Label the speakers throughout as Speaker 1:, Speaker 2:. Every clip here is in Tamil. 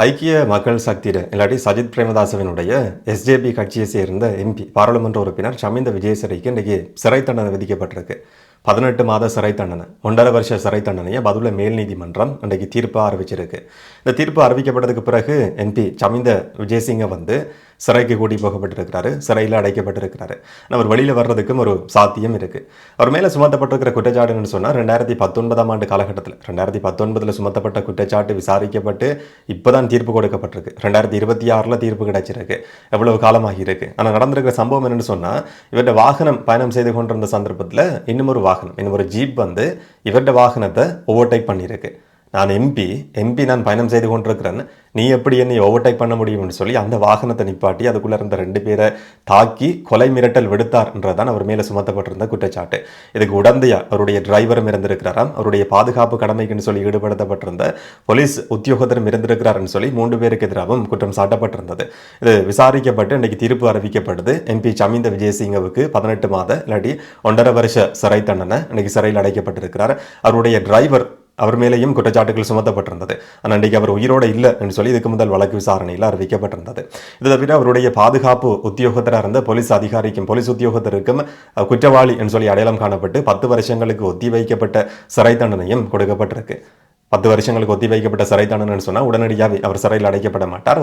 Speaker 1: ஐக்கிய மக்கள் சக்தியிட இல்லாட்டி சஜித் பிரேமதாசவினுடைய எஸ்ஜேபி கட்சியை சேர்ந்த எம்பி பாராளுமன்ற உறுப்பினர் ஷமிந்த விஜயசரிக்கு இன்றைக்கி சிறை தண்டனை விதிக்கப்பட்டிருக்கு. 18 மாத சிறை தண்டனை, 1.5 வருஷ சிறை தண்டனையை பதுளை மேல் நீதிமன்றம் இன்றைக்கு தீர்ப்பாக அறிவிச்சிருக்கு. இந்த தீர்ப்பு அறிவிக்கப்பட்டதுக்கு பிறகு எம்பி ஷமிந்த விஜயசிங்க சிறைக்கு கூட்டி போகப்பட்டிருக்கிறாரு, சிறையில் அடைக்கப்பட்டிருக்கிறாரு. அவர் வெளியில் வர்றதுக்கும் ஒரு சாத்தியம் இருக்குது. அவர் மேலே சுமத்தப்பட்டிருக்கிற குற்றச்சாட்டுன்னு சொன்னால் 2019 ஆண்டு காலகட்டத்தில் 2019 சுமத்தப்பட்ட குற்றச்சாட்டு விசாரிக்கப்பட்டு இப்போ தான் தீர்ப்பு கொடுக்கப்பட்டிருக்கு. 2026 தீர்ப்பு கிடைச்சிருக்கு. எவ்வளவு காலமாகி இருக்கு. ஆனால் நடந்திருக்கிற சம்பவம் என்னன்னு சொன்னால், இவருடைய வாகனம் பயணம் செய்து கொண்டிருந்த சந்தர்ப்பத்தில் இன்னும் ஒரு ஜீப் இவருடைய வாகனத்தை ஓவர்டேக் பண்ணியிருக்கு. நான் எம்பி நான் பயணம் செய்து கொண்டிருக்கிறேன், நீ எப்படி என்னை ஓவர்டேக் பண்ண முடியும்னு சொல்லி அந்த வாகனத்தை நிப்பாட்டி அதுக்குள்ளே இருந்த 2 பேரை தாக்கி கொலை மிரட்டல் விடுத்தார்ன்றதான் அவர் மேலே சுமத்தப்பட்டிருந்த குற்றச்சாட்டு. இதுக்கு உடந்தையா அவருடைய டிரைவரும் இருந்திருக்கிறாராம், அவருடைய பாதுகாப்பு கடமைக்குன்னு சொல்லி ஈடுபடுத்தப்பட்டிருந்த போலீஸ் உத்தியோகத்தரும் இருந்திருக்கிறாருன்னு சொல்லி 3 பேருக்கு எதிராகவும் குற்றம் சாட்டப்பட்டிருந்தது. இது விசாரிக்கப்பட்டு இன்றைக்கு தீர்ப்பு அறிவிக்கப்படுது. எம்பி ஷமிந்த விஜயசிங்கவுக்கு 18 மாத இல்லாட்டி 1.5 வருஷ சிறை தண்டனை இன்னைக்கு சிறையில் அடைக்கப்பட்டிருக்கிறார். அவருடைய டிரைவர் அவர் மேலேயும் குற்றச்சாட்டுகள் சுமத்தப்பட்டிருந்தது. ஆனால் இன்றைக்கு அவர் உயிரோடு இல்லை என்று சொல்லி இதுக்கு முதல் வழக்கு விசாரணையில் அறிவிக்கப்பட்டிருந்தது. இது தவிர அவருடைய பாதுகாப்பு உத்தியோகத்தராக இருந்த போலீஸ் உத்தியோகத்தருக்கும் குற்றவாளி என்று சொல்லி அடையாளம் காணப்பட்டு 10 வருஷங்களுக்கு ஒத்தி வைக்கப்பட்ட சிறை தண்டனையும் கொடுக்கப்பட்டிருக்கு. 10 வருஷங்களுக்கு ஒத்தி வைக்கப்பட்ட சிறை தண்டனைன்னு சொன்னால் உடனடியாகவே அவர் சிறையில் அடைக்கப்பட மாட்டார்.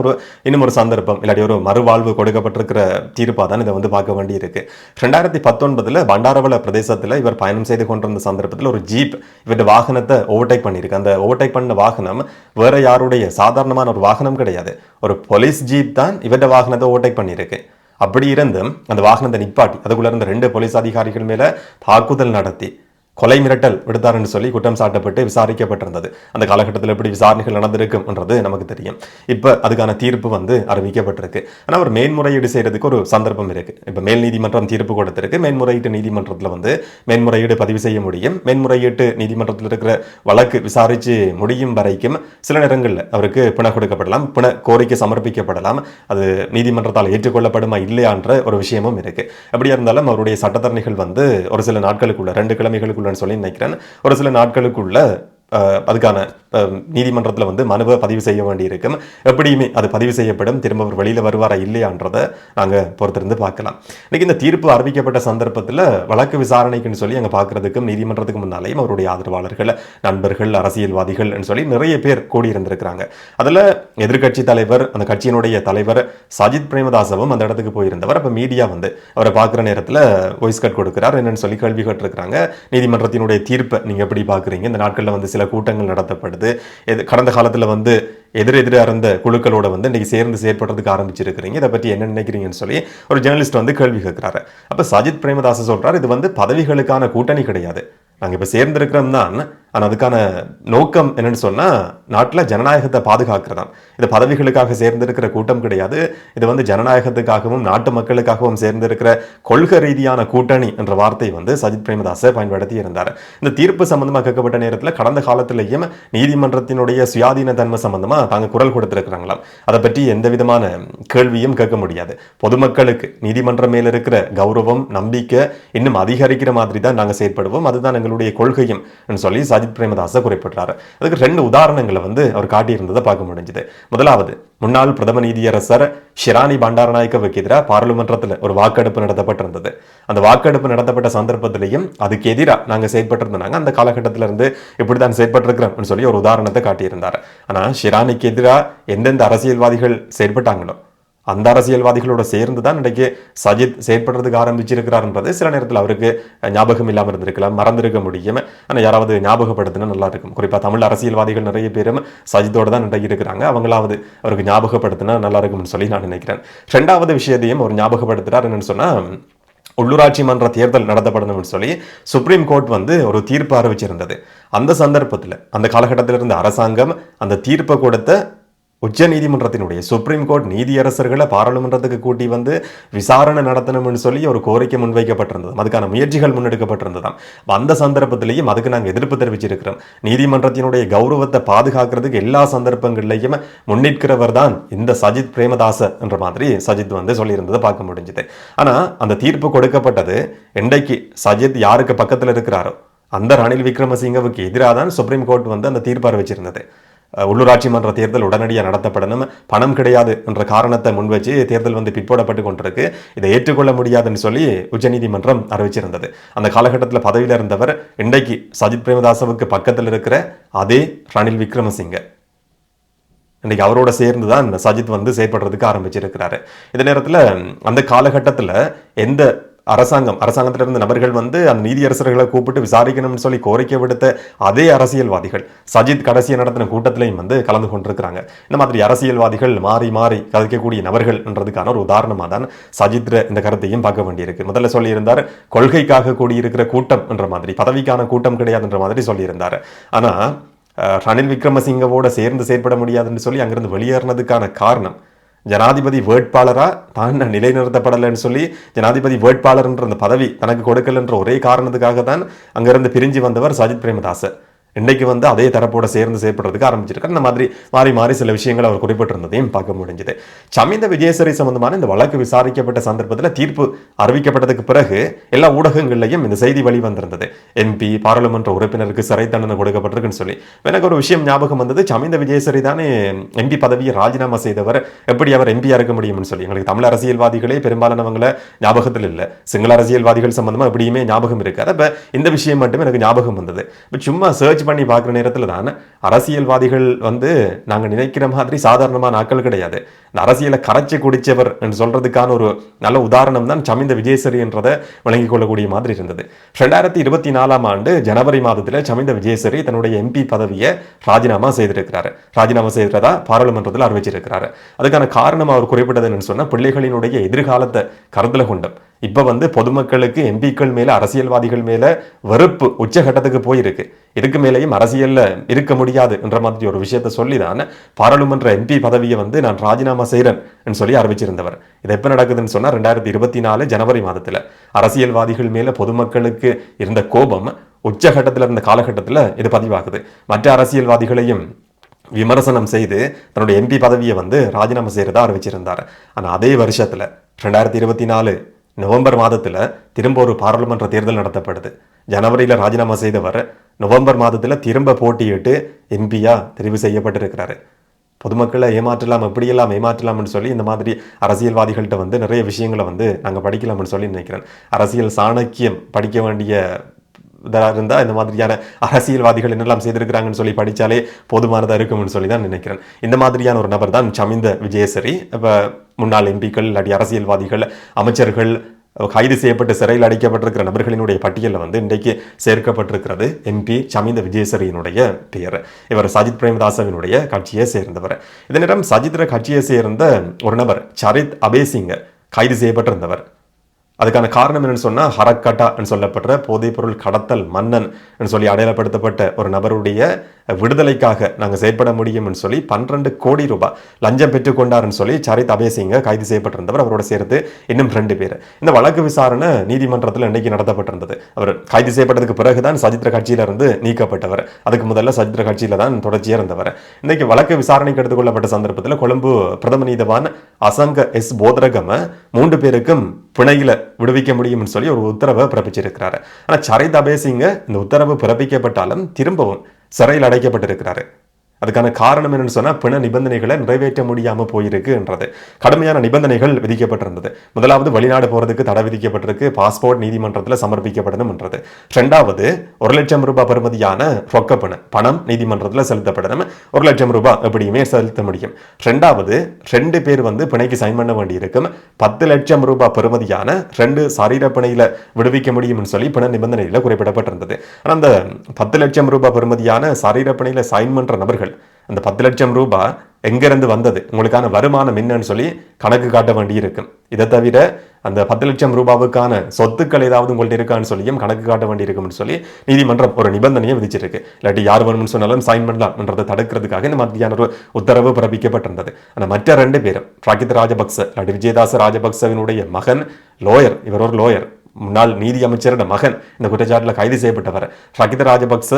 Speaker 1: இன்னும் ஒரு சந்தர்ப்பம் இல்லாட்டி ஒரு மறுவாழ்வு கொடுக்கப்பட்டிருக்கிற தீர்ப்பாக தான் இதை பார்க்க வேண்டி இருக்கு. 2019 பண்டாரவள பிரதேசத்தில் இவர் பயணம் செய்து கொண்டிருந்த சந்தர்ப்பத்தில் ஒரு ஜீப் இவருடைய வாகனத்தை ஓவர்டேக் பண்ணியிருக்கு. அந்த ஓவர்டேக் பண்ண வாகனம் வேற யாருடைய சாதாரணமான ஒரு வாகனம் கிடையாது, ஒரு போலீஸ் ஜீப் தான் இவருடைய வாகனத்தை ஓவர்டேக் பண்ணியிருக்கு. அப்படி இருந்தும் அந்த வாகனத்தை நிப்பாட்டி அதுக்குள்ள இருந்த 2 போலீஸ் அதிகாரிகள் மேல தாக்குதல் நடத்தி கொலை மிரட்டல் விடுத்தாருன்னு சொல்லி குற்றம் சாட்டப்பட்டு விசாரிக்கப்பட்டிருந்தது. அந்த காலகட்டத்தில் எப்படி விசாரணைகள் நடந்திருக்கும் என்றது நமக்கு தெரியும். இப்போ அதுக்கான தீர்ப்பு அறிவிக்கப்பட்டிருக்கு. ஆனால் அவர் மேன்முறையீடு செய்யறதுக்கு ஒரு சந்தர்ப்பம் இருக்கு. இப்போ மேல் நீதிமன்றம் தீர்ப்பு கொடுத்திருக்கு. மேன்முறையீட்டு நீதிமன்றத்தில் மேன்முறையீடு பதிவு செய்ய முடியும். மேன்முறையீட்டு நீதிமன்றத்தில் இருக்கிற வழக்கு விசாரிச்சு முடியும் வரைக்கும் சில நேரங்களில் அவருக்கு பிணை கொடுக்கப்படலாம், பிணை கோரிக்கை சமர்ப்பிக்கப்படலாம். அது நீதிமன்றத்தால் ஏற்றுக்கொள்ளப்படுமா இல்லையான்ற ஒரு விஷயமும் இருக்கு. அப்படியா இருந்தாலும் அவருடைய சட்டத்தரணிகள் ஒரு சில நாட்களுக்குள்ள 2 கிழமைகளுக்குள்ள சொல்லி நினைக்கிறேன், ஒரு சில நாட்களுக்குள்ள அதுக்கான நீதிமன்றத்தில் மனுவை பதிவு செய்ய வேண்டியிருக்கும். எப்படியுமே அது பதிவு செய்யப்படும். திரும்ப அவர் வெளியில் வருவாரா இல்லையான்றதை நாங்கள் பொறுத்திருந்து பார்க்கலாம். இன்னைக்கு இந்த தீர்ப்பு அறிவிக்கப்பட்ட சந்தர்ப்பத்தில் வழக்கு விசாரணைக்குன்னு சொல்லி அங்கே பார்க்கறதுக்கும் நீதிமன்றத்துக்கு முன்னாலேயும் அவருடைய ஆதரவாளர்கள், நண்பர்கள், அரசியல்வாதிகள் சொல்லி நிறைய பேர் கூடியிருந்திருக்கிறாங்க. அதில் எதிர்கட்சி தலைவர், அந்த கட்சியினுடைய தலைவர் சஜித் பிரேமதாசவும் அந்த இடத்துக்கு போயிருந்தவர். அப்போ மீடியா அவரை பார்க்குற நேரத்தில் வாய்ஸ் கட் கொடுக்கிறார். என்னன்னு சொல்லி கேள்வி கேட்டிருக்கிறாங்க. நீதிமன்றத்தினுடைய தீர்ப்பை நீங்கள் எப்படி பார்க்குறீங்க? இந்த நாட்களில் சில கூட்டங்கள் நடத்தப்படுது, கடந்த காலத்தில் எதிரெதிராக இருந்த குழுக்களோட இன்னைக்கு சேர்ந்து செயற்படுறதுக்கு ஆரம்பிச்சிருக்கிறீங்க, இதை பற்றி என்ன நினைக்கிறீங்கன்னு சொல்லி ஒரு ஜேர்னலிஸ்ட் கேள்வி கேட்கிறாரு. அப்ப சஜித் பிரேமதாச சொல்றாரு, இது பதவிகளுக்கான கூட்டணி கிடையாது, நாங்கள் இப்போ சேர்ந்திருக்கிறோம் தான். ஆனால் அதுக்கான நோக்கம் என்னன்னு சொன்னால் நாட்டில் ஜனநாயகத்தை பாதுகாக்கிறதாம். இது பதவிகளுக்காக சேர்ந்திருக்கிற கூட்டம் கிடையாது. இது ஜனநாயகத்துக்காகவும் நாட்டு மக்களுக்காகவும் சேர்ந்திருக்கிற கொள்கை ரீதியான கூட்டணி என்ற வார்த்தை சஜித் பிரேமதாச பயன்படுத்தி இருந்தார். இந்த தீர்ப்பு சம்பந்தமாக கேட்கப்பட்ட நேரத்தில் கடந்த காலத்திலேயும் நீதிமன்றத்தினுடைய சுயாதீன தன்மை சம்பந்தமாக தாங்க குரல் கொடுத்திருக்கிறாங்களாம். அதை பற்றி எந்த விதமான கேள்வியும் கேட்க முடியாது. பொதுமக்களுக்கு நீதிமன்றம் மேல இருக்கிற கௌரவம், நம்பிக்கை இன்னும் அதிகரிக்கிற மாதிரி தான் நாங்கள் செயற்படுவோம், அதுதான் எங்களுடைய கொள்கையும் சொல்லி சஜித் பிரேமதாச குறிப்பிட்டார். அதுக்கு 2 உதாரணங்களை அவர் காட்டியிருந்ததை பார்க்க முடிஞ்சது. முதலாவது, முன்னாள் பிரதம நீதியரசர் ஷிராணி பண்டாரநாயக்கவுக்கு எதிராக பாராளுமன்றத்தில் ஒரு வாக்கெடுப்பு நடத்தப்பட்டிருந்தது. அந்த வாக்கெடுப்பு நடத்தப்பட்ட சந்தர்ப்பத்திலையும் அதுக்கு எதிராக நாங்கள் செயற்பட்டிருந்தாங்க, அந்த காலகட்டத்திலிருந்து இப்படிதான் செயற்பட்டிருக்கிறோம் சொல்லி ஒரு உதாரணத்தை காட்டியிருந்தார். ஆனால் ஷிராணிக்கு எதிராக எந்தெந்த அரசியல்வாதிகள் செயற்பட்டாங்களோ அந்த அரசியல்வாதிகளோட சேர்ந்து தான் இன்றைக்கு சஜித் செயற்படுறதுக்கு ஆரம்பிச்சிருக்கிறார்ன்றது சில நேரத்தில் அவருக்கு ஞாபகம் இல்லாமல் இருந்திருக்கலாம், மறந்திருக்க முடியும். ஆனால் யாராவது ஞாபகப்படுத்தினா நல்லா இருக்கும். குறிப்பாக தமிழ் அரசியல்வாதிகள் நிறைய பேரும் சஜித்தோட தான் இன்றைக்கு இருக்கிறாங்க. அவங்களாவது அவருக்கு ஞாபகப்படுத்தினா நல்லா இருக்கும்னு சொல்லி நான் நினைக்கிறேன். 2வது விஷயத்தையும் அவர் ஞாபகப்படுத்துறார். என்னன்னு சொன்னால், உள்ளூராட்சி மன்ற தேர்தல் நடத்தப்படணும்னு சொல்லி சுப்ரீம் கோர்ட் ஒரு தீர்ப்பு அறிவிச்சிருந்தது. அந்த சந்தர்ப்பத்தில் அந்த காலகட்டத்தில் இருந்த அரசாங்கம் அந்த தீர்ப்பை கொடுத்த உச்ச நீதிமன்றத்தினுடைய சுப்ரீம் கோர்ட் நீதியரசர்களை பாராளுமன்றத்துக்கு கூட்டி விசாரணை நடத்தணும்னு சொல்லி ஒரு கோரிக்கை முன்வைக்கப்பட்டிருந்தது. அதுக்கான முயற்சிகள் முன்னெடுக்கப்பட்டிருந்ததாம். அந்த சந்தர்ப்பத்திலையும் அதுக்கு நாங்கள் எதிர்ப்பு தெரிவிச்சிருக்கிறோம். நீதிமன்றத்தினுடைய கௌரவத்தை பாதுகாக்கிறதுக்கு எல்லா சந்தர்ப்பங்கள்லையும் முன்னிற்கிறவர் தான் இந்த சஜித் பிரேமதாச என்ற மாதிரி சஜித் சொல்லியிருந்ததை பார்க்க முடிஞ்சது. ஆனால் அந்த தீர்ப்பு கொடுக்கப்பட்டது இன்றைக்கு சஜித் யாருக்கு பக்கத்தில் இருக்கிறாரோ அந்த ரணில் விக்ரமசிங்கவுக்கு எதிராக தான் சுப்ரீம் கோர்ட் அந்த தீர்ப்பு அறிவிச்சிருந்தது. உள்ளூராட்சி மன்ற தேர்தல் உடனடியாக நடத்தப்படணும், பணம் கிடையாது என்ற காரணத்தை முன்வச்சு தேர்தல் வந்து பிற்போடப்பட்டு கொண்டிருக்கு, இதை ஏற்றுக்கொள்ள முடியாதுன்னு சொல்லி உச்சநீதிமன்றம் அறிவிச்சிருந்தது. அந்த காலகட்டத்தில் பதவியில் இருந்தவர் இன்றைக்கு சஜித் பிரேமதாசவுக்கு பக்கத்தில் இருக்கிற அதே ரணில் விக்ரமசிங்க, இன்னைக்கு அவரோட சேர்ந்து தான் சஜித் வந்து செயற்படுறதுக்கு ஆரம்பிச்சிருக்கிறாரு. இந்த நேரத்தில் அந்த காலகட்டத்தில் எந்த அரசாங்கத்தில் இருந்த நபர்கள் வந்து அந்த நீதியரசர்களை கூப்பிட்டு விசாரிக்கணும்னு சொல்லி கோரிக்கை விடுத்த அதே அரசியல்வாதிகள் சஜித் கடைசியை நடத்தின கூட்டத்திலையும் வந்து கலந்து கொண்டிருக்கிறாங்க. இந்த மாதிரி அரசியல்வாதிகள் மாறி மாறி கதைக்கக்கூடிய நபர்கள் என்றதுக்கான ஒரு உதாரணமாக தான் சஜித் இந்த கருத்தையும் பார்க்க வேண்டியிருக்கு. முதல்ல சொல்லியிருந்தார் கொள்கைக்காக கூடியிருக்கிற கூட்டம் என்ற மாதிரி, பதவிக்கான கூட்டம் கிடையாதுன்ற மாதிரி சொல்லியிருந்தார். ஆனா ரணில் விக்ரமசிங்கவோட சேர்ந்து செயற்பட முடியாதுன்னு சொல்லி அங்கிருந்து வெளியேறினதுக்கான காரணம் ஜனாதிபதி வேட்பாளரா தான் நிலைநிறுத்தப்படலைன்னு சொல்லி ஜனாதிபதி வேட்பாளர்ன்ற அந்த பதவி தனக்கு கொடுக்கலன்ற ஒரே காரணத்துக்காக தான் அங்கிருந்து பிரிஞ்சு வந்தவர் சஜித் பிரேமதாச இன்னைக்கு வந்து அதே தரப்போட சேர்ந்து செயற்படுறதுக்கு ஆரம்பிச்சிருக்காரு. இந்த மாதிரி மாறி மாறி சில விஷயங்கள் அவர் குறிப்பிட்டிருந்ததையும் பார்க்க முடிஞ்சது. சமிந்த விஜயசரி சம்பந்தமான இந்த வழக்கு விசாரிக்கப்பட்ட சந்தர்ப்பத்தில் தீர்ப்பு அறிவிக்கப்பட்டதுக்கு பிறகு எல்லா ஊடகங்கள்லையும் இந்த செய்தி வெளிவந்திருந்தது. எம்பி பாராளுமன்ற உறுப்பினருக்கு சிறை தண்டனை கொடுக்கப்பட்டிருக்குன்னு சொல்லி. எனக்கு ஒரு விஷயம் ஞாபகம் வந்தது, சமிந்த விஜயசரி தானே எம்பி பதவியை ராஜினாமா செய்தவர், எப்படி அவர் எம்பியா இருக்க முடியும்னு சொல்லி. எங்களுக்கு தமிழ் அரசியல்வாதிகளே பெரும்பாலானவங்களை ஞாபகத்தில் இல்லை, சிங்கள அரசியல்வாதிகள் சம்பந்தமா எப்படியுமே ஞாபகம் இருக்காது. அப்ப இந்த விஷயம் மட்டும் எனக்கு ஞாபகம் வந்தது. சும்மா சர்ச் பண்ணி பார்க்குற நேரத்தில் தான் அரசியல்வாதிகள் வந்து நாங்கள் நினைக்கிற மாதிரி சாதாரணமான ஆட்கள் கிடையாது, இந்த அரசியலை கரைச்சி குடிச்சவர் என்று சொல்றதுக்கான ஒரு நல்ல உதாரணம் தான் சமிந்த விஜயசரி என்றதை வழங்கிக் கொள்ளக்கூடிய மாதிரி இருந்தது. 2024 ஜனவரி மாதத்தில் சமிந்த விஜயசரி தன்னுடைய எம்பி பதவியை ராஜினாமா செய்திருக்கிறாரு. ராஜினாமா செய்ததா பாராளுமன்றத்தில் அறிவிச்சிருக்கிறாரு. அதுக்கான காரணம் அவர் குறிப்பிட்டது என்னன்னு சொன்னா, பிள்ளைகளினுடைய எதிர்காலத்தை கருத்தில் கொண்டும் இப்ப வந்து பொதுமக்களுக்கு எம்பிக்கள் மேல அரசியல்வாதிகள் மேல வெறுப்பு உச்சகட்டத்துக்கு போயிருக்கு, இதுக்கு மேலேயும் அரசியல்ல இருக்க முடியாது என்ற மாதிரி ஒரு விஷயத்தை சொல்லிதான் பாராளுமன்ற எம்பி பதவியை வந்து நான் ராஜினாமா செய்யறேன் சொல்லி அறிவிச்சிருந்தவர். இது எப்ப நடக்குதுன்னு சொன்னா 2024 ஜனவரி மாதத்துல அரசியல்வாதிகள் மேல பொதுமக்களுக்கு இருந்த கோபம் உச்சகட்டத்தில் இருந்த காலகட்டத்தில் இது பதிவாகுது. மற்ற அரசியல்வாதிகளையும் விமர்சனம் செய்து தன்னுடைய எம்பி பதவியை வந்து ராஜினாமா செய்யறதா அறிவிச்சிருந்தார். ஆனா அதே வருஷத்துல 2024 நவம்பர் மாதத்துல திரும்ப ஒரு பாராளுமன்ற தேர்தல் நடத்தப்படுது. ஜனவரியில ராஜினாமா செய்தவர் நவம்பர் மாதத்துல திரும்ப போட்டியிட்டு எம்பியா தெரிவு செய்யப்பட்டிருக்கிறாரு. பொதுமக்களை ஏமாற்றலாம், எப்படியெல்லாம் ஏமாற்றலாம்னு சொல்லி இந்த மாதிரி அரசியல்வாதிகள்கிட்ட வந்து நிறைய விஷயங்களை வந்து நாங்கள் படிக்கலாம்னு சொல்லி நினைக்கிறேன். அரசியல் சாணக்கியம் படிக்க வேண்டிய இதாக இருந்தால் இந்த மாதிரியான அரசியல்வாதிகள் என்னெல்லாம் செய்திருக்கிறாங்கன்னு சொல்லி படித்தாலே போதுமானதாக இருக்கும்னு சொல்லி தான் நினைக்கிறேன். இந்த மாதிரியான ஒரு நபர் தான் சமிந்த விஜயசரி. இப்போ முன்னாள் எம்பிக்கள் இல்லாட்டி அரசியல்வாதிகள், அமைச்சர்கள் கைது செய்யப்பட்டு சிறையில் அடைக்கப்பட்டிருக்கிற நபர்களினுடைய பட்டியலில் வந்து இன்றைக்கு சேர்க்கப்பட்டிருக்கிறது எம்பி சமிந்த விஜயசரியினுடைய பெயர். இவர் சஜித் பிரேமதாசவினுடைய கட்சியை சேர்ந்தவர். இதே நேரம் சஜித் கட்சியை சேர்ந்த ஒரு நபர் சரித் அபேசிங்க கைது செய்யப்பட்டிருந்தவர். அதுக்கான காரணம் என்னன்னு சொன்னா, ஹரக்கட்டா சொல்லப்படுற போதைப்பொருள் கடத்தல் மன்னன் சொல்லி அடையாளப்படுத்தப்பட்ட ஒரு நபருடைய விடுதலைக்காக நாங்கள் செயற்பட முடியும் சொல்லி 12 கோடி ரூபாய் லஞ்சம் பெற்றுக்கொண்டார்னு சொல்லி சரித் அபேசிங்க கைது செய்யப்பட்டிருந்தவர். அவரோட சேர்த்து இன்னும் 2 பேர். இந்த வழக்கு விசாரணை நீதிமன்றத்தில் இன்னைக்கு நடத்தப்பட்டிருந்தது. அவர் கைது செய்யப்பட்டதுக்கு பிறகுதான் சஜித்ர கட்சியில இருந்து நீக்கப்பட்டவர். அதுக்கு முதல்ல சஜித்ர கட்சியில தான் தொடர்ச்சியாக இருந்தவர். இன்னைக்கு வழக்கு விசாரணைக்கு எடுத்துக்கொள்ளப்பட்ட சந்தர்ப்பத்தில் கொழும்பு பிரதம நீதவான் அசங்க எஸ் போதரகம 3 பேருக்கும் பிணையில விடுவிக்க முடியும்னு சொல்லி ஒரு உத்தரவை பிறப்பிச்சிருக்கிறாரு. ஆனால் சரித் அபேசிங்க இந்த உத்தரவு பிறப்பிக்கப்பட்டாலும் திரும்பவும் சிறையில் அடைக்கப்பட்டிருக்கிறாரு. அதுக்கான காரணம் என்னன்னு சொன்னா, பிண நிபந்தனைகளை நிறைவேற்ற முடியாம போயிருக்கு என்றது. கடுமையான நிபந்தனைகள் விதிக்கப்பட்டிருந்தது. முதலாவது, வெளிநாடு போறதுக்கு தடை விதிக்கப்பட்டிருக்கு, பாஸ்போர்ட் நீதிமன்றத்தில் சமர்ப்பிக்கப்படணும் என்றது. 2வது, 1 லட்சம் ரூபாய் பெறுமதியான ரொக்க பணம் நீதிமன்றத்தில் செலுத்தப்படணும். 1 லட்சம் ரூபாய் எப்படியுமே செலுத்த முடியும். 2வது, 2 பேர் வந்து பிணைக்கு சைன் பண்ண வேண்டியிருக்கும். 10 லட்சம் ரூபாய் பெறுமதியான 2 சரீர பிணையில விடுவிக்க முடியும்னு சொல்லி பிண நிபந்தனையில குறிப்பிடப்பட்டிருந்தது. ஆனால் அந்த 10 லட்சம் ரூபாய் பெறுமதியான சரீர பிணையில சைன் பண்ற நபர்கள் அந்த 10 லட்சம் ரூபாய் எங்கிருந்து வந்தது, உங்களுக்கான வருமானம் என்னன்னு சொல்லி கணக்கு காட்ட வேண்டி இருக்கும். இதை தவிர அந்த 10 லட்சம் ரூபாவுக்கான சொத்துக்கள் ஏதாவது உங்கள்ட்ட இருக்கான்னு சொல்லியும் கணக்கு காட்ட வேண்டி இருக்கும்னு சொல்லி நீதிமன்றம் ஒரு நிபந்தனையை விதிச்சிருக்கு. இல்லாட்டி யார் வேணும்னு சொன்னாலும் சைன் பண்ணலாம் என்றதை தடுக்கிறதுக்காக இந்த மாதிரியான ஒரு உத்தரவு பிறப்பிக்கப்பட்டிருந்தது. ஆனால் மற்ற 2 பேரும் ராகித் ராஜபக்ச இல்லாட்டி விஜயதாச ராஜபக்சவினுடைய மகன் லோயர், இவர் ஒரு லோயர், முன்னாள் நீதி அமைச்சரோட மகன், இந்த குற்றச்சாட்டில் கைது செய்யப்பட்டவர். ராகித் ராஜபக்ச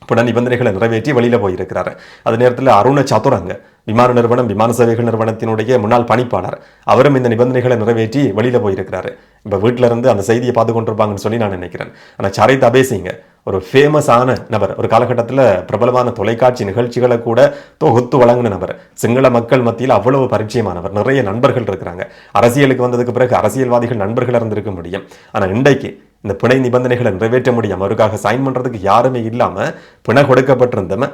Speaker 1: புன நிபந்தனைகளை நிறைவேற்றி வெளியில போயிருக்கிறாரு. அது நேரத்தில் அருண சதுரங்க விமான நிறுவனம் விமான சேவைகள் நிறுவனத்தினுடைய முன்னாள் பணிப்பாளர். அவரும் இந்த நிபந்தனைகளை நிறைவேற்றி வெளியில போயிருக்கிறாரு. இப்ப வீட்டில இருந்து அந்த செய்தியை பார்த்து கொண்டிருப்பாங்கன்னு சொல்லி நான் நினைக்கிறேன். ஆனா சரித் அபேசிங்க ஒரு ஃபேமஸான நபர், ஒரு காலகட்டத்தில் பிரபலமான தொலைக்காட்சி நிகழ்ச்சிகளை கூட தொகுத்து வழங்கின நபர், சிங்கள மக்கள் மத்தியில் அவ்வளவு பரிச்சயமானவர், நிறைய நண்பர்கள் இருக்கிறாங்க. அரசியலுக்கு வந்ததுக்கு பிறகு அரசியல்வாதிகள் நண்பர்கள் இருந்திருக்க முடியும். ஆனா இன்றைக்கு இந்த பிணை நிபந்தனைகளை நிறைவேற்ற முடியாம அவருக்காக சைன் பண்றதுக்கு யாருமே இல்லாம பிணை கொடுக்கப்பட்டிருந்தம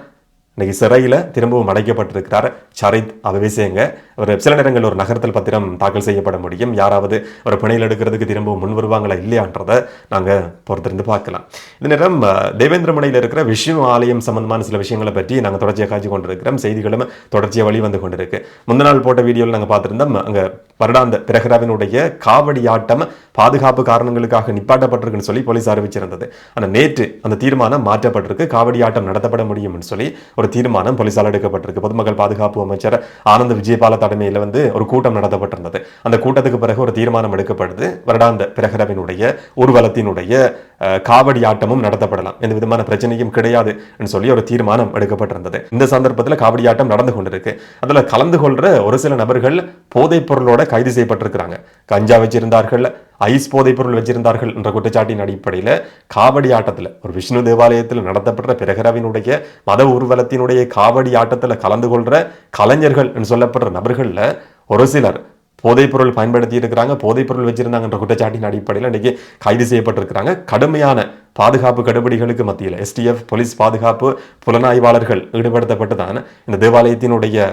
Speaker 1: இன்னைக்கு சிறையில் திரும்பவும் அடைக்கப்பட்டிருக்கிறார் சரித் அபேசிங்க. ஒரு சில நேரங்களில் ஒரு நகர்த்தல் பத்திரம் தாக்கல் செய்யப்பட முடியும். யாராவது ஒரு பிணையில் எடுக்கிறதுக்கு திரும்பவும் முன் வருவாங்களா இல்லையான்றதை நாங்கள் பொறுத்திருந்து பார்க்கலாம். இந்த நேரம் தேவேந்திரமனையில் இருக்கிற விஷ்ணு ஆலயம் சம்பந்தமான சில விஷயங்களை பற்றி நாங்கள் தொடர்ச்சியாக காட்சி கொண்டிருக்கிறோம். செய்திகளும் தொடர்ச்சியாக வழி வந்து கொண்டிருக்கு. முந்த நாள் போட்ட வீடியோவில் நாங்கள் பார்த்துருந்தோம், அங்கே வருடாந்த பிரகராவினுடைய காவடி ஆட்டம் பாதுகாப்பு காரணங்களுக்காக நிப்பாட்டப்பட்டிருக்குன்னு சொல்லி போலீஸ் அறிவிச்சிருந்தது. ஆனால் நேற்று அந்த தீர்மானம் மாற்றப்பட்டிருக்கு. காவடி ஆட்டம் நடத்தப்பட முடியும்னு சொல்லி ஒரு தீர்மானம் போலீசால் எடுக்கப்பட்டிருக்கு. பொதுமக்கள் பாதுகாப்பு அமைச்சர் ஆனந்த் விஜயபால தலைமையில் ஒரு கூட்டம் நடத்தப்பட்டிருந்தது. அந்த கூட்டத்துக்கு பிறகு ஒரு தீர்மானம் எடுக்கப்படுது. வருடாந்த பிரகரவினுடைய ஊர்வலத்தினுடைய காவடி ஆட்டமும் நடத்தப்படலாம், எந்த விதமான பிரச்சனையும் கிடையாது சொல்லி ஒரு தீர்மானம் எடுக்கப்பட்டிருந்தது. இந்த சந்தர்ப்பத்தில் காவடி ஆட்டம் நடந்து கொண்டிருக்கு. அதுல கலந்து கொள்ற ஒரு சில நபர்கள் போதைப் பொருளோட கைது செய்யப்பட்டிருக்கிறாங்க. கஞ்சா வச்சிருந்தார்கள், ஐஸ் போதைப் பொருள் வச்சிருந்தார்கள் என்ற குற்றச்சாட்டின் அடிப்படையில் காவடி ஆட்டத்தில் ஒரு விஷ்ணு தேவாலயத்தில் நடத்தப்பட்ட பிரகராவினுடைய மத ஊர்வலத்தினுடைய காவடி ஆட்டத்தில் கலந்து கொள்ற கலைஞர்கள் சொல்லப்படுற நபர்கள்ல ஒரு சிலர் போதைப் பொருள் பயன்படுத்தி இருக்கிறாங்க, போதைப் பொருள் வச்சிருந்தாங்க என்ற குற்றச்சாட்டின் அடிப்படையில் இன்னைக்கு கைது செய்யப்பட்டிருக்கிறாங்க. கடுமையான பாதுகாப்பு கடுபிடிகளுக்கு மத்தியில் STF போலீஸ் பாதுகாப்பு புலனாய்வாளர்கள் ஈடுபடுத்தப்பட்டு தான் இந்த தேவாலயத்தினுடைய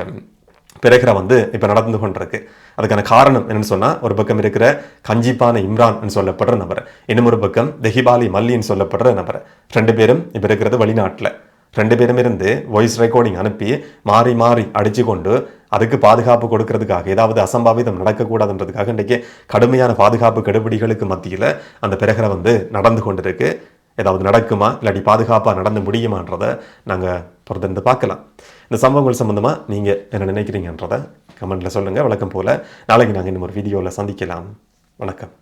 Speaker 1: பிரகர இப்ப நடந்து கொண்டிருக்கு. அதுக்கான காரணம் என்னன்னு சொன்னா, ஒரு பக்கம் இருக்கிற கஞ்சிப்பான இம்ரான் சொல்லப்படுற நபர், இன்னும் ஒரு பக்கம் தெஹிபாலி மல்லின்னு சொல்லப்படுற நபர். ரெண்டு பேரும் இப்ப இருக்கிறது வெளிநாட்டுல. ரெண்டு பேரும் இருந்து வாய்ஸ் ரெக்கார்டிங் அனுப்பி மாறி மாறி அடிச்சு கொண்டு அதுக்கு பாதுகாப்பு கொடுக்கறதுக்காக, ஏதாவது அசம்பாவிதம் நடக்கக்கூடாதுன்றதுக்காக இன்றைக்கு கடுமையான பாதுகாப்பு கெடுபிடிகளுக்கு மத்தியில் அந்த பிரகர நடந்து கொண்டிருக்கு. ஏதாவது நடக்குமா இல்லாட்டி பாதுகாப்பாக நடந்து முடியுமான்றதை நாங்கள் பொறுத்திருந்து பார்க்கலாம். இந்த சம்பவங்கள் சம்பந்தமாக நீங்கள் என்ன நினைக்கிறீங்கன்றதை கமெண்ட்டில் சொல்லுங்கள். வழக்கம் போல் நாளைக்கு நாங்கள் இன்னும் ஒரு வீடியோவில் சந்திக்கலாம். வணக்கம்.